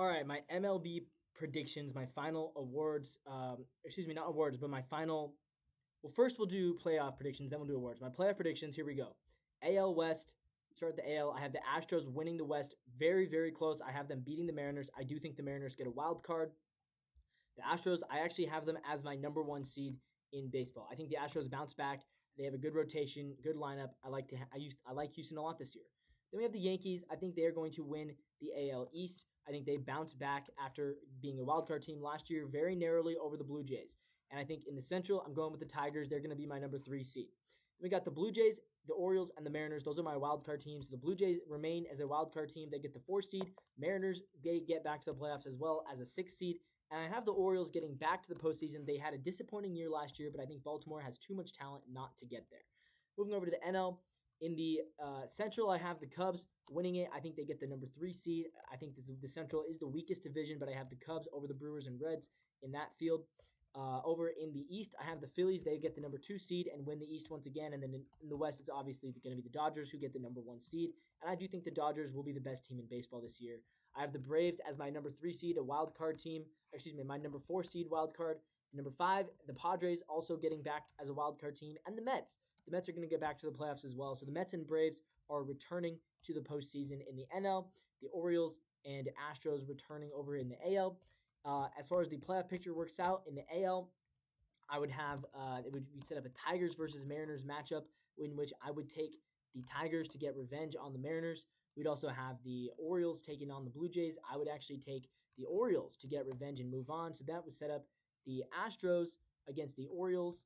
All right, my MLB predictions, my final awards. Excuse me, not awards, but my final. Well, first we'll do playoff predictions, then we'll do awards. My playoff predictions. Here we go. AL West. Start the AL. I have the Astros winning the West, very, very close. I have them beating the Mariners. I do think the Mariners get a wild card. The Astros, I actually have them as my number one seed in baseball. I think the Astros bounce back. They have a good rotation, good lineup. I like Houston a lot this year. Then we have the Yankees. I think they are going to win the AL East. I think they bounce back after being a wild card team last year very narrowly over the Blue Jays. And I think in the Central, I'm going with the Tigers. They're going to be my number 3 seed. Then we got the Blue Jays, the Orioles, and the Mariners. Those are my wild card teams. The Blue Jays remain as a wild card team. They get the 4 seed. Mariners, they get back to the playoffs as well as a 6 seed. And I have the Orioles getting back to the postseason. They had a disappointing year last year, but I think Baltimore has too much talent not to get there. Moving over to the NL. In the Central, I have the Cubs winning it. I think they get the number 3 seed. I think the Central is the weakest division, but I have the Cubs over the Brewers and Reds in that field. Over in the East, I have the Phillies. They get the number 2 seed and win the East once again. And then in the West, it's obviously going to be the Dodgers who get the number 1 seed. And I do think the Dodgers will be the best team in baseball this year. I have the Braves as my number 3 seed, a wild card team. Excuse me, my number 4 seed wild card. Number 5, the Padres also getting back as a wild card team. And the Mets. The Mets are going to get back to the playoffs as well. So the Mets and Braves are returning to the postseason in the NL. The Orioles and Astros returning over in the AL. As far as the playoff picture works out in the AL, I would have it would be set up a Tigers versus Mariners matchup in which I would take the Tigers to get revenge on the Mariners. We'd also have the Orioles taking on the Blue Jays. I would actually take the Orioles to get revenge and move on. So that would set up the Astros against the Orioles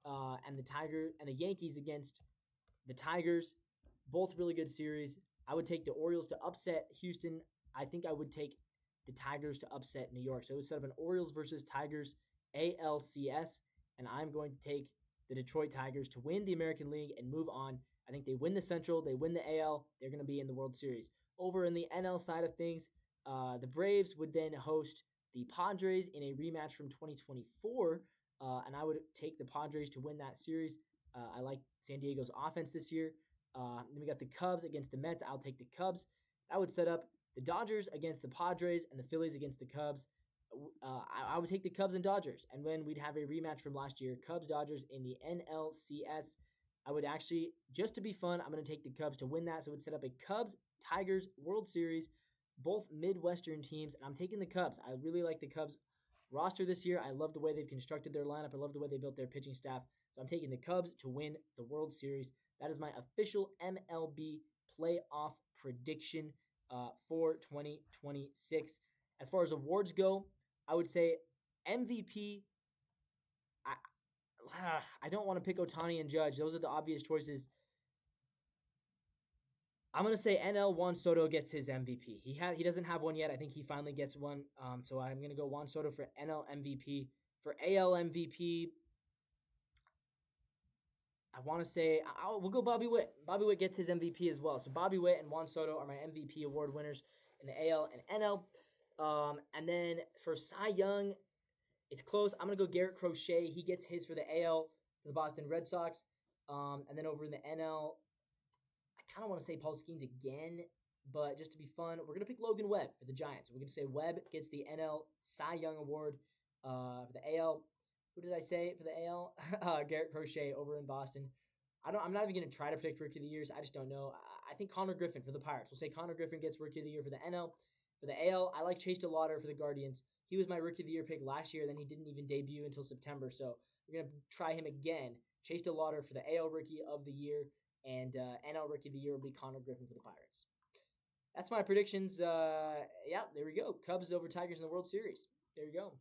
and the Yankees against the Tigers. Both really good series. I would take the Orioles to upset Houston. I think I would take the Tigers to upset New York. So it would set up an Orioles versus Tigers ALCS, and I'm going to take the Detroit Tigers to win the American League and move on. I think they win the Central, they win the AL, they're going to be in the World Series. Over in the NL side of things, the Braves would then host the Padres in a rematch from 2024, and I would take the Padres to win that series. I like San Diego's offense this year. Then we got the Cubs against the Mets. I'll take the Cubs. That would set up the Dodgers against the Padres and the Phillies against the Cubs. I would take the Cubs and Dodgers. And when we'd have a rematch from last year, Cubs-Dodgers in the NLCS, I would actually, just to be fun, I'm going to take the Cubs to win that. So it would set up a Cubs-Tigers World Series, both Midwestern teams. And I'm taking the Cubs. I really like the Cubs roster this year. I love the way they've constructed their lineup. I love the way they built their pitching staff. So I'm taking the Cubs to win the World Series. That is my official MLB playoff prediction for 2026. As far as awards go, I would say MVP. I don't want to pick Ohtani and Judge. Those are the obvious choices. I'm going to say NL Juan Soto gets his MVP. He doesn't have one yet. I think he finally gets one. So I'm going to go Juan Soto for NL MVP. For AL MVP, I want to say we'll go Bobby Witt. Bobby Witt gets his MVP as well. So Bobby Witt and Juan Soto are my MVP award winners in the AL and NL. And then for Cy Young, it's close. I'm going to go Garrett Crochet. He gets his for the AL for the Boston Red Sox. And then over in the NL, I kind of want to say Paul Skeens again, but just to be fun, we're going to pick Logan Webb for the Giants. We're going to say Webb gets the NL Cy Young Award for the AL. Who did I say for the AL? Garrett Crochet over in Boston. I'm not even going to try to predict Rookie of the Years. I just don't know. I think Connor Griffin for the Pirates. We'll say Connor Griffin gets Rookie of the Year for the NL. For the AL, I like Chase DeLauder for the Guardians. He was my Rookie of the Year pick last year, then he didn't even debut until September. So we're going to try him again. Chase DeLauder for the AL Rookie of the Year, and NL Rookie of the Year will be Connor Griffin for the Pirates. That's my predictions. Yeah, there we go. Cubs over Tigers in the World Series. There you go.